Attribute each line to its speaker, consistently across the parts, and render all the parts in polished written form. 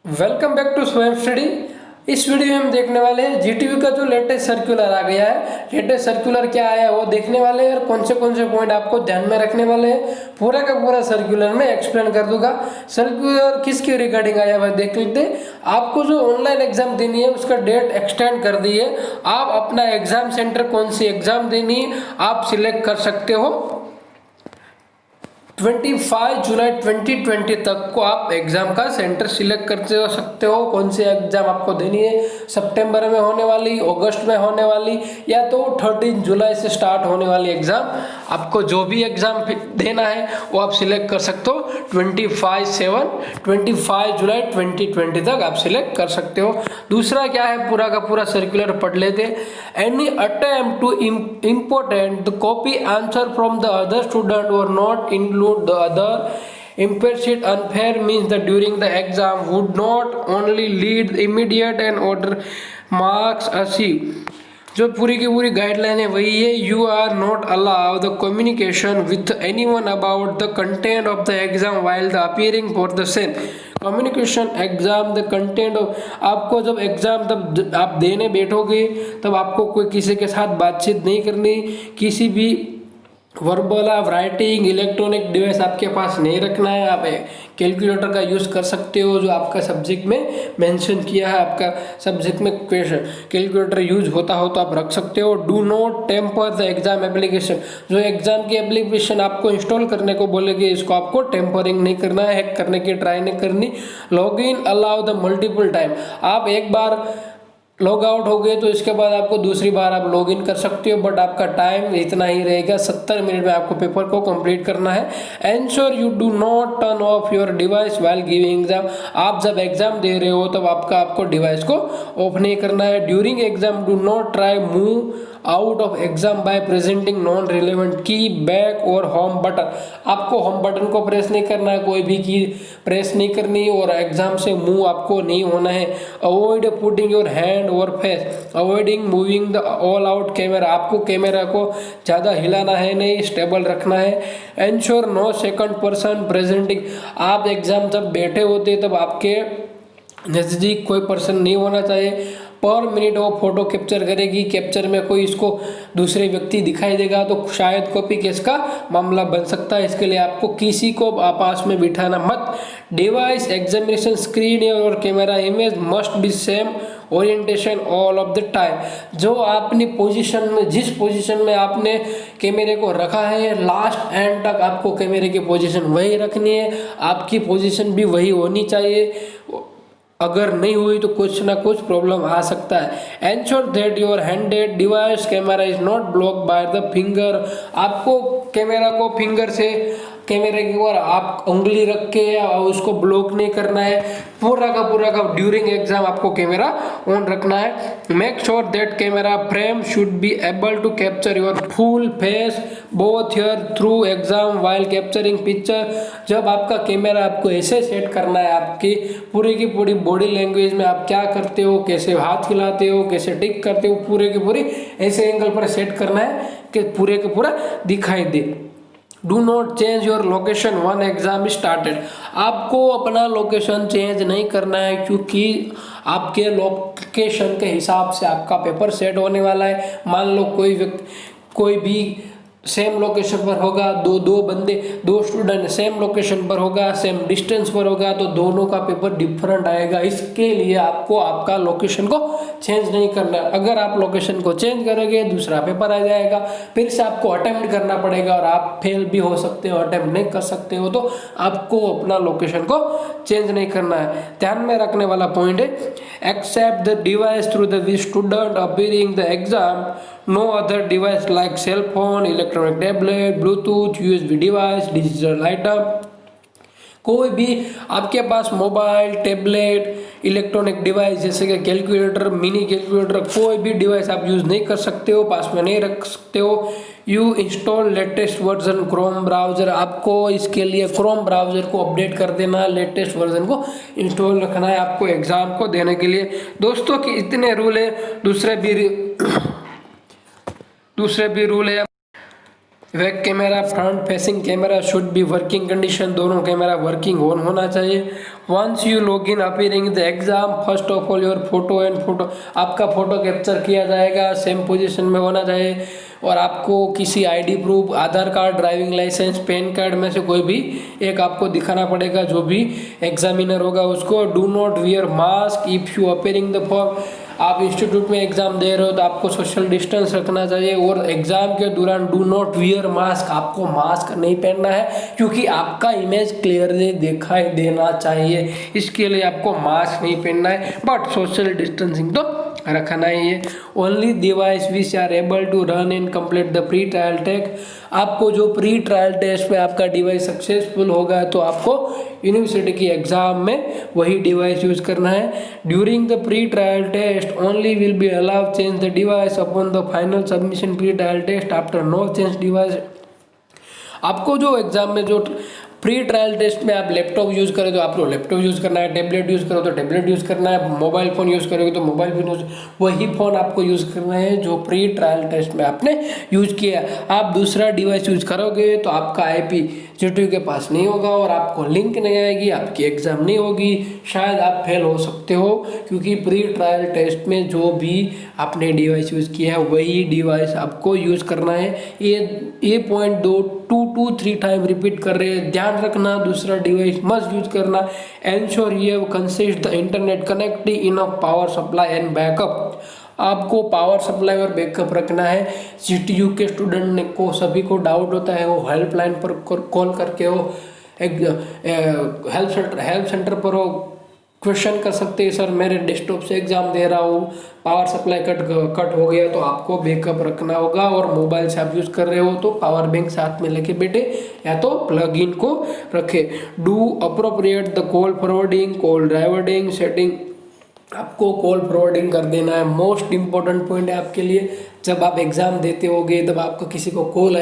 Speaker 1: Welcome back to स्वयं study. इस video में हम देखने वाले हैं जीटीयू का जो लेटेस्ट सर्कुलर आ गया है। लेटेस्ट सर्कुलर क्या आया है वो देखने वाले हैं और कौन से पॉइंट आपको ध्यान में रखने वाले हैं। पूरा का पूरा सर्कुलर में एक्सप्लेन कर दूंगा। सर्कुलर किसके रिगार्डिंग आया है देख लेते हैं। आपको जो ऑनलाइन एग्जाम देनी है उसका डेट एक्सटेंड कर दी है। आप अपना एग्जाम सेंटर कौन सी एग्जाम देनी है आप सिलेक्ट कर सकते हो। 25 जुलाई 2020 तक को आप एग्जाम का सेंटर सिलेक्ट करते हो सकते हो। कौन सी एग्जाम आपको देनी है, सितंबर में होने वाली, अगस्त में होने वाली, या तो 13 जुलाई से स्टार्ट होने वाली एग्जाम। आपको जो भी एग्जाम देना है वो आप सिलेक्ट कर सकते हो। 25 जुलाई 2020 तक आप सिलेक्ट कर सकते हो। दूसरा क्या है, पूरा का पूरा सर्कुलर पढ़ लेते। Any attempt to important the copy answer from the other student और not include the other implicit unfair means that during the exam would not only lead immediate and order marks achieved। जो पूरी की पूरी guideline है वही है। You are not allow the communication with anyone about the content of the exam while the appearing for the same communication exam the content of. आपको जब exam तब आप देने बैठोगे तब आपको कोई किसी के साथ बातचीत नहीं करनी। किसी भी वर्बल आप राइटिंग इलेक्ट्रॉनिक डिवाइस आपके पास नहीं रखना है। आप कैलकुलेटर का यूज़ कर सकते हो जो आपका सब्जेक्ट में मेंशन किया है। आपका सब्जेक्ट में क्वेश्चन कैलकुलेटर यूज होता हो तो आप रख सकते हो। Do not tamper the exam application. जो एग्जाम की एप्लीकेशन आपको इंस्टॉल करने को बोलेगी इसको आपको टेम्परिंग नहीं करना है, हैक करने की ट्राई नहीं करनी। Log in allow the multiple time. आप एक बार लॉग आउट हो गए तो इसके बाद आपको दूसरी बार आप लॉग इन कर सकते हो, बट आपका टाइम इतना ही रहेगा। 70 मिनट में आपको पेपर को कंप्लीट करना है। Ensure you do not turn off your device while giving exam. आप जब एग्जाम दे रहे हो तब आपको डिवाइस को ऑफ नहीं करना है। During exam do not try move out of exam by presenting non relevant की, बैक और होम बटन। आपको होम बटन को प्रेस नहीं करना है, कोई भी की प्रेस नहीं करनी और एग्जाम से मूव आपको नहीं होना है। अवॉइड पुटिंग योर हैंड और face, avoiding moving the all out camera. आपको कैमरा को ज़्यादा हिलाना है नहीं, स्टेबल रखना है। Ensure no second person presenting. आप एग्जाम जब बैठे होते तब आपके नज़दीक कोई पर्सन नहीं होना चाहिए। पर मिनट वो फोटो कैप्चर करेगी, कैप्चर में कोई इसको दूसरे व्यक्ति दिखाई देगा तो शायद कॉपी केस का मामला बन सकता है। इसके लिए आपको किसी को आपस में बिठाना मत। डिवाइस एग्जामिनेशन स्क्रीन और camera image must be same orientation all of the time. जो आपने पोजीशन में, जिस पोजीशन में आपने कैमरे को रखा है लास्ट एंड तक आपको कैमरे की पोजीशन वही रखनी है। आपकी पोजीशन भी वही होनी चाहिए। अगर नहीं हुई तो कुछ ना कुछ प्रॉब्लम आ सकता है। Ensure that your handed device camera is not block by the finger. आपको कैमरा को फिंगर से कैमरे के ऊपर आप उंगली रख के उसको ब्लॉक नहीं करना है। पूरा का ड्यूरिंग एग्जाम आपको कैमरा ऑन रखना है। Make sure that camera frame should be able to capture your full face both here through exam while capturing picture. जब आपका कैमरा आपको ऐसे सेट करना है, आपकी पूरी की पूरी बॉडी लैंग्वेज में आप क्या करते हो, कैसे हाथ हिलाते हो, कैसे टिक करते हो, पूरे की पूरी ऐसे एंगल पर सेट करना है कि पूरे का पूरा दिखाई दे। Do not change your location one exam started. आपको अपना लोकेशन चेंज नहीं करना है क्योंकि आपके लोकेशन के हिसाब से आपका पेपर सेट होने वाला है। मान लो कोई भी सेम लोकेशन पर होगा, दो स्टूडेंट सेम लोकेशन पर होगा, सेम डिस्टेंस पर होगा तो दोनों का पेपर डिफरेंट आएगा। इसके लिए आपको आपका लोकेशन को चेंज नहीं करना। अगर आप लोकेशन को चेंज करोगे दूसरा पेपर आ जाएगा, फिर से आपको अटेम्प्ट करना पड़ेगा और आप फेल भी हो सकते हो, अटेम्प्ट नहीं कर सकते हो। तो आपको अपना लोकेशन को चेंज नहीं करना है। ध्यान में रखने वाला पॉइंट है, except the device through the student appearing the exam, no other device like cell phone, electronic tablet, bluetooth, USB device, digital item। कोई भी आपके पास मोबाइल, टेबलेट, इलेक्ट्रॉनिक डिवाइस जैसे कि कैलकुलेटर, मिनी कैलकुलेटर, कोई भी डिवाइस आप use नहीं कर सकते हो, पास में नहीं रख सकते हो। You install latest version Chrome browser. आपको इसके लिए क्रोम ब्राउज़र को अपडेट कर देना, लेटेस्ट वर्जन को इंस्टॉल रखना है आपको एग्ज़ाम को देने के लिए। दोस्तों कि इतने रूल है, दूसरे भी रूल है। Back camera, front facing camera should be working condition, दोनों कैमरा वर्किंग ऑन होना चाहिए। Once you log in appearing the exam, first of all your photo and photo, आपका फोटो कैप्चर किया जाएगा, सेम पोजीशन में होना चाहिए। और आपको किसी ID proof, Aadhaar card, driving licence, PAN card में से कोई भी एक आपको दिखाना पड़ेगा, जो भी एग्जामिनर होगा उसको। Do not wear mask if you appearing the form, आप इंस्टीट्यूट में एग्जाम दे रहे हो तो आपको सोशल डिस्टेंस रखना चाहिए। और एग्जाम के दौरान डू नॉट वियर मास्क, आपको मास्क नहीं पहनना है क्योंकि आपका इमेज क्लियरली दिखाई देना चाहिए, इसके लिए आपको मास्क नहीं पहनना है, बट सोशल डिस्टेंसिंग तो रखना ही है। Only device which are able to run and complete the pre trial test, आपको जो प्री ट्रायल टेस्ट में आपका डिवाइस सक्सेसफुल होगा तो आपको यूनिवर्सिटी की एग्जाम में वही डिवाइस यूज करना है। During the pre trial test only will be allow change the device upon the final submission pre trial test after no change device, आपको जो एग्जाम में जो प्री ट्रायल टेस्ट में आप लैपटॉप यूज़ करें तो आपको लैपटॉप यूज़ करना है, टैबलेट यूज़ करो तो टैबलेट यूज़ करना है, मोबाइल फ़ोन यूज़ करोगे तो मोबाइल फ़ोन यूज़, वही फ़ोन आपको यूज़ करना है जो प्री ट्रायल टेस्ट में आपने यूज़ किया। आप दूसरा डिवाइस यूज़ करोगे तो आपका IP GTU के पास नहीं होगा और आपको लिंक नहीं आएगी, आपकी एग्ज़ाम नहीं होगी, शायद आप फेल हो सकते हो, क्योंकि प्री ट्रायल टेस्ट में जो भी आपने डिवाइस यूज़ किया है वही डिवाइस आपको यूज़ करना है। ये पॉइंट 2 to 3 टाइम रिपीट कर रहे हैं, ध्यान रखना। दूसरा डिवाइस मस्ट यूज करना। Ensure you have consist the internet connectivity enough power supply and backup, आपको पावर सप्लाई और बैकअप रखना है। GTU के स्टूडेंट को सभी को डाउट होता है, वो हेल्पलाइन पर कॉल करके हो हेल्प सेंटर पर हो क्वेश्चन कर सकते हैं, सर मेरे डेस्कटॉप से एग्जाम दे रहा हूँ, पावर सप्लाई कट हो गया, तो आपको बैकअप रखना होगा। और मोबाइल से आप यूज़ कर रहे हो तो पावर बैंक साथ में लेके बैठे या तो प्लग इन को रखे। Do appropriate the call forwarding, call diverting setting, आपको कॉल फॉरवर्डिंग कर देना है। मोस्ट इंपॉर्टेंट पॉइंट है आपके लिए, जब आप एग्ज़ाम देते होगे तब आपको किसी को कॉल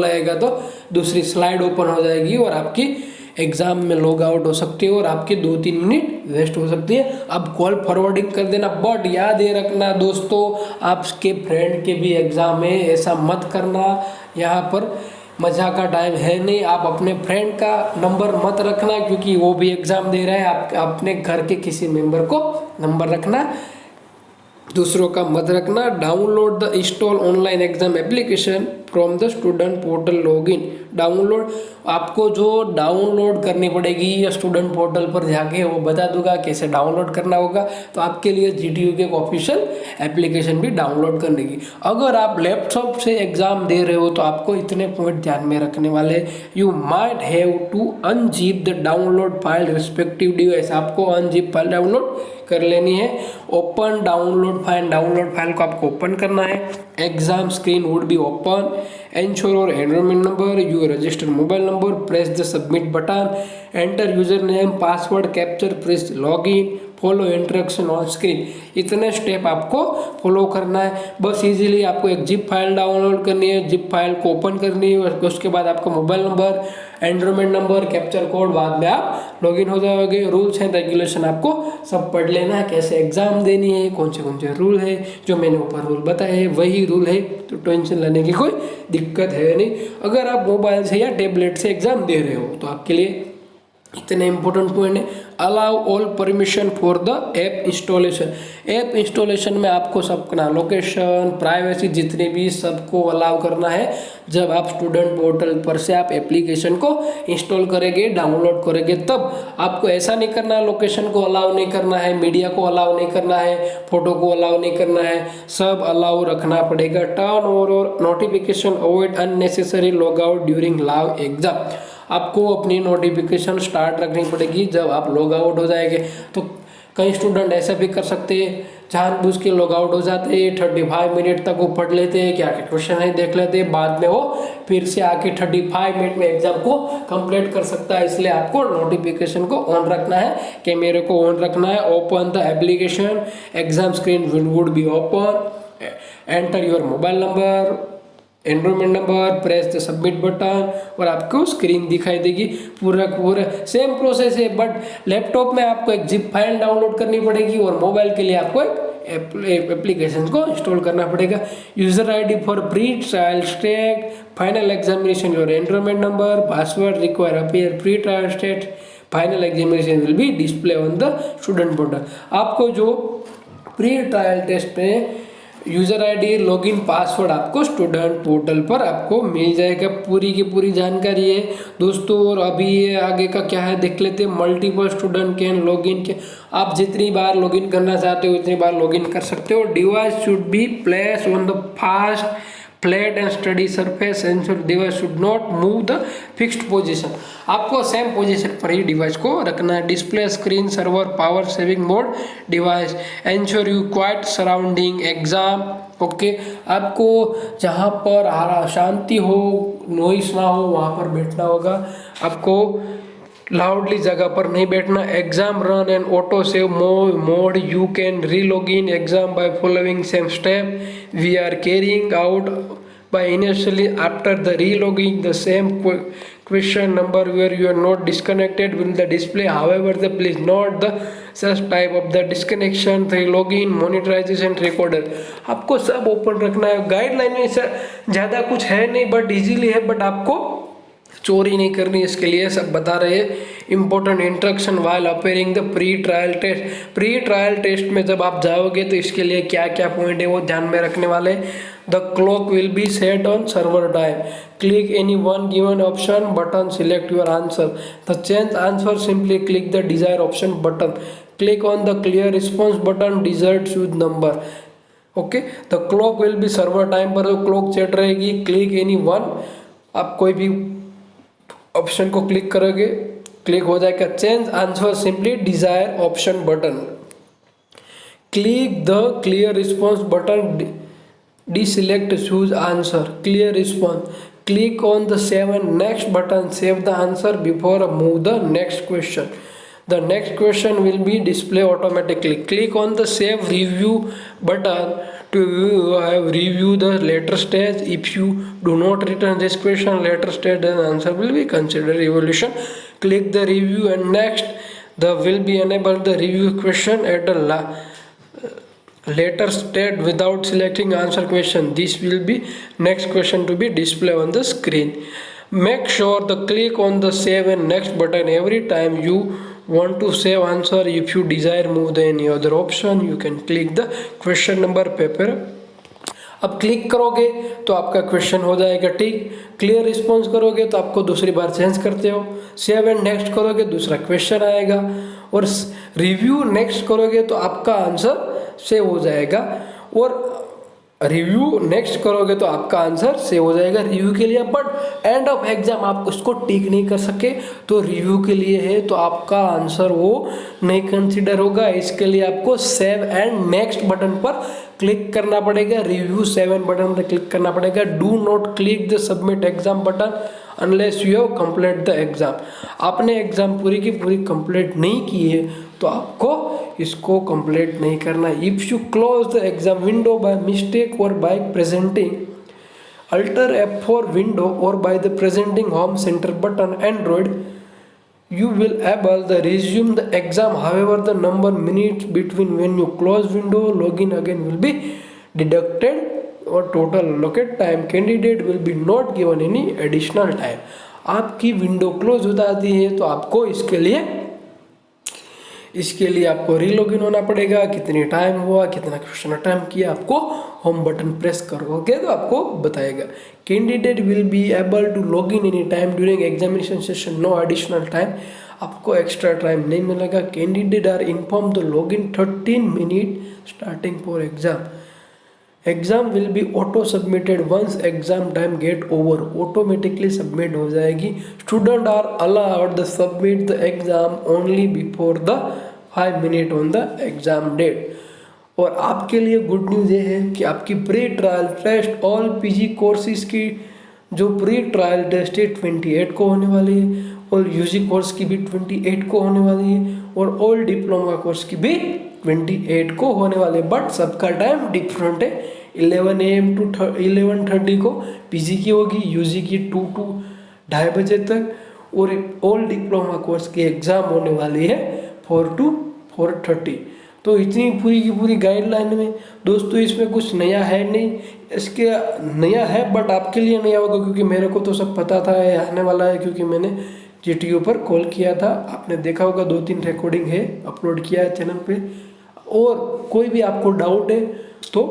Speaker 1: आएगा तो दूसरी स्लाइड ओपन हो जाएगी और आपकी एग्जाम में लॉग आउट हो सकती है और आपके 2-3 मिनट वेस्ट हो सकती है। अब कॉल फॉरवर्डिंग कर देना, बट याद ये रखना दोस्तों, आपके फ्रेंड के भी एग्जाम है, ऐसा मत करना। यहाँ पर मज़ा का टाइम है नहीं, आप अपने फ्रेंड का नंबर मत रखना क्योंकि वो भी एग्ज़ाम दे रहा है। आप अपने घर के किसी मेंबर को नंबर रखना, दूसरों का मत रखना। Download the install online exam application from the student portal login, download आपको जो डाउनलोड करनी पड़ेगी या स्टूडेंट पोर्टल पर जाके वो बता दूंगा कैसे डाउनलोड करना होगा। तो आपके लिए GTU के ऑफिशियल एप्लीकेशन भी डाउनलोड करने की। अगर आप लैपटॉप से एग्जाम दे रहे हो तो आपको इतने पॉइंट ध्यान में रखने वाले, you might have to unzip the download file respective device, आपको अनजिप फाइल डाउनलोड कर लेनी है। ओपन डाउनलोड फाइल को आपको ओपन करना है। Exam screen would be open, ensure your enrollment number, your registered mobile number, press the submit button, enter username, password, capture, press login, follow instruction on screen. इतने step आपको follow करना है। बस easily आपको एक zip file download करनी है, zip file को ओपन करनी है, उसके बाद आपका mobile number, enrolment number, capture code, बाद में आप लॉगिन हो जाओगे। रूल्स एंड रेगुलेशन आपको सब पढ़ लेना है, कैसे एग्जाम देनी है, कौन से रूल है, जो मैंने ऊपर रूल बताए हैं वही रूल है, तो टेंशन लेने की कोई दिक्कत है नहीं। अगर आप मोबाइल से या टैबलेट से एग्जाम दे रहे हो तो आपके लिए इतने इंपॉर्टेंट पॉइंट है। Allow all permission for the app installation, app installation में आपको सब करना, लोकेशन, प्राइवेसी, जितने भी सबको अलाउ करना है। जब आप स्टूडेंट पोर्टल पर से आप एप्लीकेशन को इंस्टॉल करेंगे, डाउनलोड करेंगे, तब आपको ऐसा नहीं करना है लोकेशन को अलाउ नहीं करना है, मीडिया को अलाउ नहीं करना है, फोटो को अलाउ नहीं करना है, सब अलाउ रखना पड़ेगा। टर्न और notification avoid unnecessary log out during live exam, आपको अपनी नोटिफिकेशन स्टार्ट रखनी पड़ेगी जब आप लॉग आउट हो जाएंगे। तो कई स्टूडेंट ऐसा भी कर सकते हैं, जानबूझ के लॉग आउट हो जाते हैं, 35 मिनट तक वो पढ़ लेते हैं, क्या क्या क्वेश्चन है देख लेते हैं, बाद में वो फिर से आके 35 मिनट में एग्जाम को कंप्लीट कर सकता है। इसलिए आपको नोटिफिकेशन को ऑन रखना है, कैमरे को ऑन रखना है। Open the application, exam screen would be open, enter your mobile number, enrolment number, press the submit button और आपको स्क्रीन दिखाई देगी। पूरा सेम प्रोसेस है, बट लैपटॉप में आपको एक जिप फाइल डाउनलोड करनी पड़ेगी और मोबाइल के लिए आपको एक एप्लीकेशन को इंस्टॉल करना पड़ेगा। User ID for pre trial state, final examination your enrolment number, password require appear pre trial state, final examination will be display on the student portal. आपको जो प्री ट्रायल टेस्ट में user ID, login, password आपको student portal पर आपको मिल जाएगा। पूरी की पूरी जानकारी है दोस्तों। और अभी ये आगे का क्या है देख लेते हैं। मल्टीपल स्टूडेंट कैन लॉगिन के, आप जितनी बार लॉगिन करना चाहते हो उतनी बार लॉगिन कर सकते हो। Device should be place on the fast flat and study surface, ensure device should not move the fixed position. आपको सेम पोजीशन पर ही डिवाइस को रखना है। Display screen, server, power saving mode, device, ensure you quite surrounding exam. Okay, आपको जहाँ पर शांति हो, noise ना हो, वहाँ पर बैठना होगा। आपको लाउडली जगह पर नहीं बैठना। Exam run and auto save mode, you can relogin exam by following same step we are carrying out by initially after the relogging the same question number where you are not disconnected will the display, however the please note the such type of the disconnection, relogin, monetization, recorder। आपको सब open रखना है। Guideline में ज़्यादा कुछ है नहीं, but easily है, बट आपको चोरी नहीं करनी, इसके लिए सब बता रहे हैं। Important instruction while appearing the pre trial test. Pre trial test में जब आप जाओगे तो इसके लिए क्या क्या पॉइंट है वो ध्यान में रखने वाले। The clock will be set on server time, click any one given option button, select your answer. The change answer simply click the desire option button, click on the clear response button, desired choose number. Okay, the clock will be server time पर clock set रहेगी। Click any one, आप कोई भी option को click करोगे click हो जाएगा। Change answer simply desire option button, click the clear response button, deselect choose answer, clear response, click on the save and next button, save the answer before move the next question. The next question will be displayed automatically. Click on the save review button to review the later stage. If you do not return this question later stage, then answer will be considered evaluation. Click the review and next the will be enable the review question at the later stage without selecting answer question. This will be next question to be displayed on the screen. Make sure the click on the save and next button every time you want to save answer. If you desire move the any other option, you can click the question number paper। अब click करोगे तो आपका question हो जाएगा ठीक। Clear response करोगे तो आपको दूसरी बार चेंज करते हो। सेव एंड नेक्स्ट करोगे दूसरा क्वेश्चन आएगा। और रिव्यू नेक्स्ट करोगे तो आपका आंसर सेव हो जाएगा। और रिव्यू नेक्स्ट करोगे तो आपका आंसर सेव हो जाएगा रिव्यू के लिए। बट एंड ऑफ एग्जाम आप उसको टिक नहीं कर सके तो रिव्यू के लिए है, तो आपका आंसर वो नहीं कंसीडर होगा। इसके लिए आपको सेव एंड नेक्स्ट बटन पर क्लिक करना पड़ेगा। रिव्यू 7 बटन पर क्लिक करना पड़ेगा। Do not click the submit exam button unless you have complete the exam. आपने एग्जाम पूरी की पूरी कंप्लीट नहीं की है तो आपको इसको कंप्लीट नहीं करना। If you close the exam window by mistake और by presenting alter F4 window और by the presenting home centre button Android, you will able the resume the exam, however the number minutes between when you close window login again will be deducted or total allocate time candidate will be not given any additional time। आपकी window close हो जाती है तो आपको इसके लिए आपको रीलॉगिन होना पड़ेगा। कितनी टाइम हुआ, कितना क्वेश्चन अटेम्प्ट किया, आपको होम बटन प्रेस करोगे तो आपको बताएगा। Candidate will be able to log in any time during examination session, no additional time, आपको एक्स्ट्रा टाइम नहीं मिलेगा। Candidate are inform the log in 13 minute starting for exam. Exam will be auto submitted once exam time get over, automatically submit हो जाएगी। Student are allowed the submit the exam only before the 5 minute on the exam date. और आपके लिए good news ये है कि आपकी pre trial test all PG courses की जो प्री ट्रायल टेस्ट है 28 को होने वाली है, और यूजी कोर्स की भी 28 को होने वाली है, और ऑल डिप्लोमा कोर्स की भी 28 को होने वाले। बट सबका टाइम डिफरेंट है। 11 AM to 11:30 को पीजी की होगी, यूजी की 2 to 2:30 बजे तक, और ऑल डिप्लोमा कोर्स की एग्ज़ाम होने वाली है 4 to 4:30। तो इतनी पूरी की पूरी गाइडलाइन में दोस्तों इसमें कुछ नया है नहीं, इसके नया है बट आपके लिए नया होगा क्योंकि मेरे को तो सब पता था ये आने वाला है, क्योंकि मैंने GTU पर कॉल किया था, आपने देखा होगा 2-3 रिकॉर्डिंग है, अपलोड किया है चैनल पे। और कोई भी आपको डाउट है तो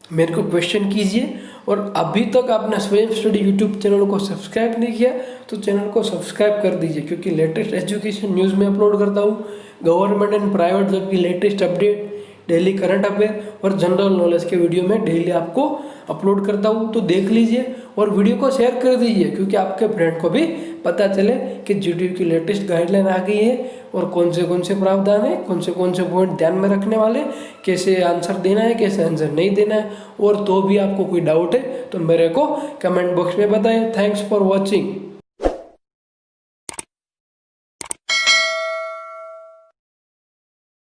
Speaker 1: मेरे को क्वेश्चन कीजिए। और अभी तक आपने स्वयं स्टडी यूट्यूब चैनल को सब्सक्राइब नहीं किया तो चैनल को सब्सक्राइब कर दीजिए, क्योंकि लेटेस्ट एजुकेशन न्यूज़ में अपलोड करता हूँ, गवर्नमेंट एंड प्राइवेट जॉब की latest update, daily current affair और जनरल नॉलेज के वीडियो में डेली आपको अपलोड करता हूँ। तो देख लीजिए और वीडियो को शेयर कर दीजिए, क्योंकि आपके फ्रेंड को भी पता चले कि GTU की लेटेस्ट गाइडलाइन आ गई है और कौन से प्रावधान है, कौन से पॉइंट ध्यान में रखने वाले, कैसे आंसर देना है, कैसे आंसर नहीं देना है। और तो भी आपको कोई डाउट है तो मेरे को कमेंट बॉक्स में बताएं। Thanks for watching.